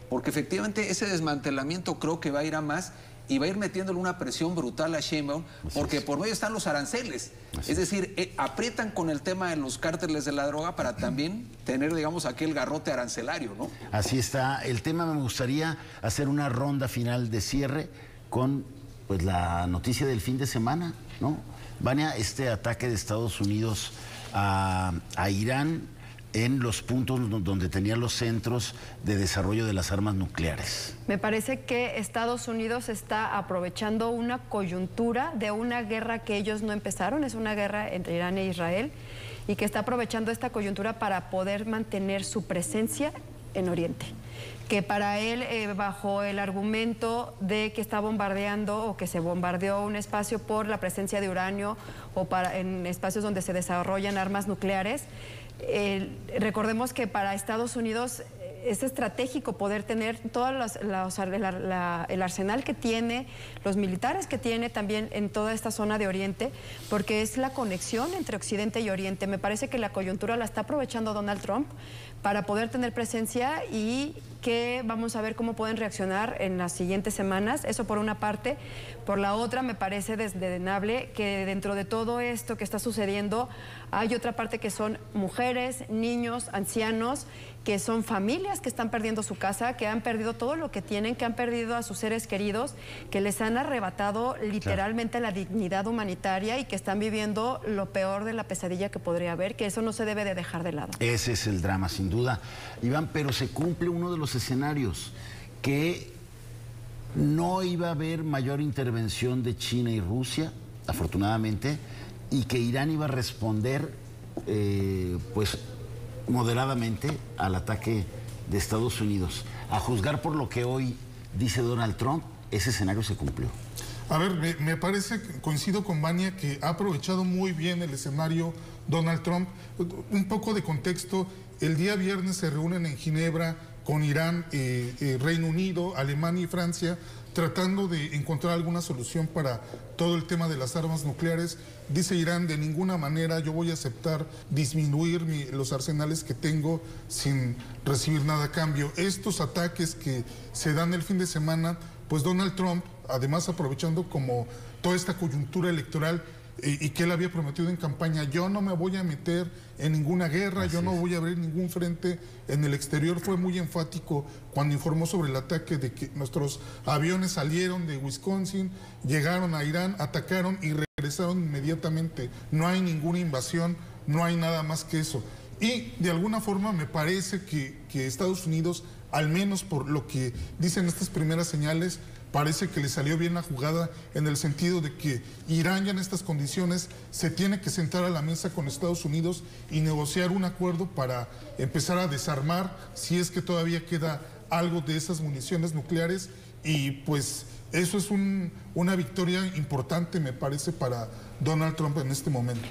porque efectivamente ese desmantelamiento creo que va a ir a más y va a ir metiéndole una presión brutal a Sheinbaum, porque por medio están los aranceles. Es decir, aprietan con el tema de los cárteles de la droga para también tener, digamos, aquel garrote arancelario, ¿no? Así está el tema. Me gustaría hacer una ronda final de cierre con pues la noticia del fin de semana, ¿no? Vania, este ataque de Estados Unidos a Irán en los puntos donde tenían los centros de desarrollo de las armas nucleares. Me parece que Estados Unidos está aprovechando una coyuntura de una guerra que ellos no empezaron, es una guerra entre Irán e Israel, y que está aprovechando esta coyuntura para poder mantener su presencia en Oriente. Que para él, bajo el argumento de que está bombardeando o que se bombardeó un espacio por la presencia de uranio o en espacios donde se desarrollan armas nucleares, recordemos que para Estados Unidos es estratégico poder tener todo el arsenal que tiene, los militares que tiene también en toda esta zona de Oriente, porque es la conexión entre Occidente y Oriente. Me parece que la coyuntura la está aprovechando Donald Trump para poder tener presencia y que vamos a ver cómo pueden reaccionar en las siguientes semanas. Eso por una parte. Por la otra, me parece desdenable que dentro de todo esto que está sucediendo hay otra parte que son mujeres, niños, ancianos, que son familias que están perdiendo su casa, que han perdido todo lo que tienen, que han perdido a sus seres queridos, que les han arrebatado literalmente la dignidad humanitaria y que están viviendo lo peor de la pesadilla que podría haber, que eso no se debe de dejar de lado. Ese es el drama, sin duda, Iván, pero se cumple uno de los escenarios, que no iba a haber mayor intervención de China y Rusia, afortunadamente, y que Irán iba a responder, pues, moderadamente al ataque de Estados Unidos. A juzgar por lo que hoy dice Donald Trump, ese escenario se cumplió. A ver, me parece, coincido con Vania, que ha aprovechado muy bien el escenario Donald Trump. Un poco de contexto, el día viernes se reúnen en Ginebra con Irán, Reino Unido, Alemania y Francia, tratando de encontrar alguna solución para todo el tema de las armas nucleares. Dice Irán, de ninguna manera yo voy a aceptar disminuir los arsenales que tengo sin recibir nada a cambio. Estos ataques que se dan el fin de semana, pues Donald Trump, además aprovechando como toda esta coyuntura electoral y que él había prometido en campaña, yo no me voy a meter en ninguna guerra, yo no voy a abrir ningún frente en el exterior, fue muy enfático cuando informó sobre el ataque de que nuestros aviones salieron de Wisconsin, llegaron a Irán, atacaron y regresaron inmediatamente. No hay ninguna invasión, no hay nada más que eso. Y de alguna forma me parece que Estados Unidos, al menos por lo que dicen estas primeras señales, parece que le salió bien la jugada en el sentido de que Irán ya en estas condiciones se tiene que sentar a la mesa con Estados Unidos y negociar un acuerdo para empezar a desarmar, si es que todavía queda algo de esas municiones nucleares, y pues eso es una victoria importante, me parece, para Donald Trump en este momento.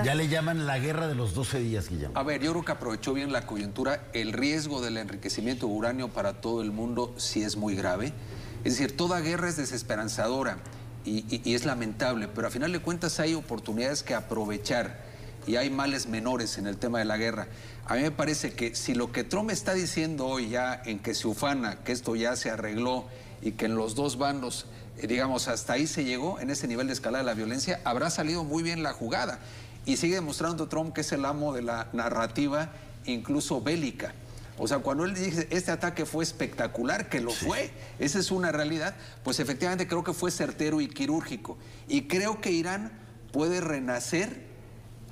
Ya le llaman la guerra de los 12 días, Guillermo. A ver, yo creo que aprovechó bien la coyuntura. El riesgo del enriquecimiento de uranio para todo el mundo sí es muy grave. Es decir, toda guerra es desesperanzadora y es lamentable, pero a final de cuentas hay oportunidades que aprovechar y hay males menores en el tema de la guerra. A mí me parece que si lo que Trump está diciendo hoy ya en que se ufana, que esto ya se arregló y que en los dos bandos, digamos, hasta ahí se llegó, en ese nivel de escalada de la violencia, habrá salido muy bien la jugada. Y sigue demostrando Trump que es el amo de la narrativa, incluso bélica. O sea, cuando él dice, este ataque fue espectacular, que lo fue, esa es una realidad, pues efectivamente creo que fue certero y quirúrgico. Y creo que Irán puede renacer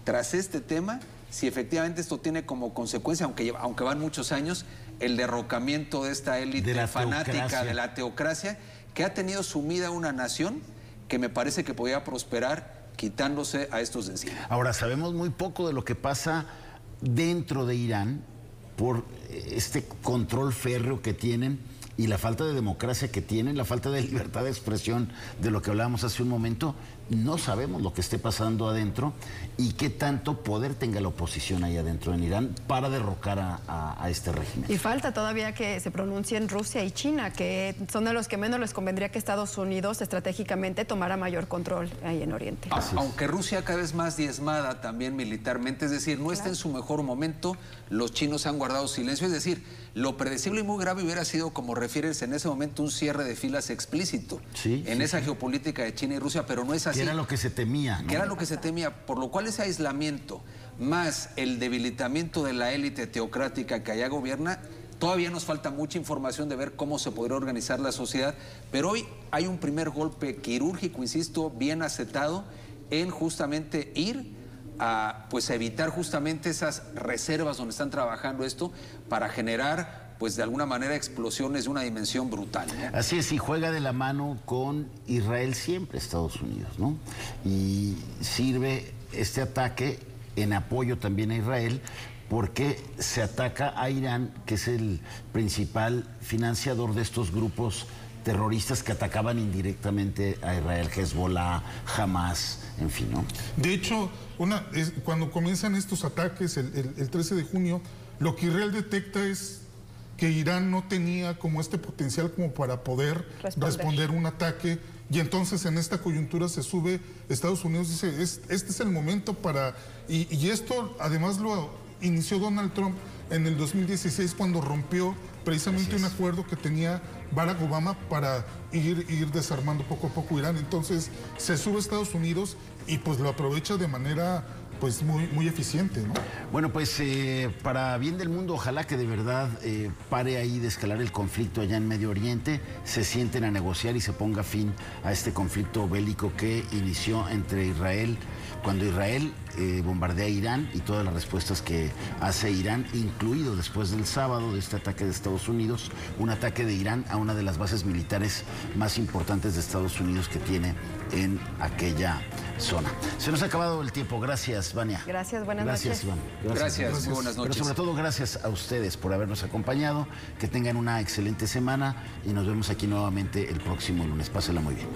tras este tema, si efectivamente esto tiene como consecuencia, aunque van muchos años, el derrocamiento de esta élite fanática de la teocracia, que ha tenido sumida una nación que me parece que podía prosperar quitándose a estos de encima. Ahora, sabemos muy poco de lo que pasa dentro de Irán por este control férreo que tienen y la falta de democracia que tienen, la falta de libertad de expresión de lo que hablábamos hace un momento. No sabemos lo que esté pasando adentro y qué tanto poder tenga la oposición ahí adentro en Irán para derrocar a este régimen. Y falta todavía que se pronuncien Rusia y China, que son de los que menos les convendría que Estados Unidos estratégicamente tomara mayor control ahí en Oriente. Aunque Rusia cada vez más diezmada también militarmente, es decir, no está en su mejor momento, los chinos han guardado silencio, es decir, lo predecible y muy grave hubiera sido, como refieres en ese momento, un cierre de filas explícito en esa geopolítica de China y Rusia, pero no es así. Que era lo que se temía, ¿no? Que era lo que se temía, por lo cual ese aislamiento más el debilitamiento de la élite teocrática que allá gobierna, todavía nos falta mucha información de ver cómo se podría organizar la sociedad, pero hoy hay un primer golpe quirúrgico, insisto, bien acetado en justamente ir a pues evitar justamente esas reservas donde están trabajando esto para generar pues de alguna manera explosiones de una dimensión brutal, ¿no? Así es, y juega de la mano con Israel siempre Estados Unidos, ¿no? Y sirve este ataque en apoyo también a Israel porque se ataca a Irán, que es el principal financiador de estos grupos terroristas que atacaban indirectamente a Israel, Hezbollah, Hamas, en fin, ¿no? De hecho, cuando comienzan estos ataques el 13 de junio, lo que Israel detecta es que Irán no tenía como este potencial como para poder responder un ataque, y entonces en esta coyuntura se sube Estados Unidos, dice, este es el momento para... Y esto además lo inició Donald Trump en el 2016 cuando rompió precisamente un acuerdo que tenía Barack Obama para ir desarmando poco a poco Irán. Entonces se sube Estados Unidos y pues lo aprovecha de manera pues muy eficiente, ¿no? Bueno, pues para bien del mundo, ojalá que de verdad pare ahí de escalar el conflicto allá en Medio Oriente, se sienten a negociar y se ponga fin a este conflicto bélico que inició entre Israel, cuando Israel bombardea a Irán y todas las respuestas que hace Irán, incluido después del sábado de este ataque de Estados Unidos, un ataque de Irán a una de las bases militares más importantes de Estados Unidos que tiene en aquella zona. Se nos ha acabado el tiempo. Gracias, Vania. Gracias, buenas Gracias, noches. Iván. Gracias, muy buenas noches. Pero sobre todo, gracias a ustedes por habernos acompañado. Que tengan una excelente semana y nos vemos aquí nuevamente el próximo lunes. Pásenla muy bien.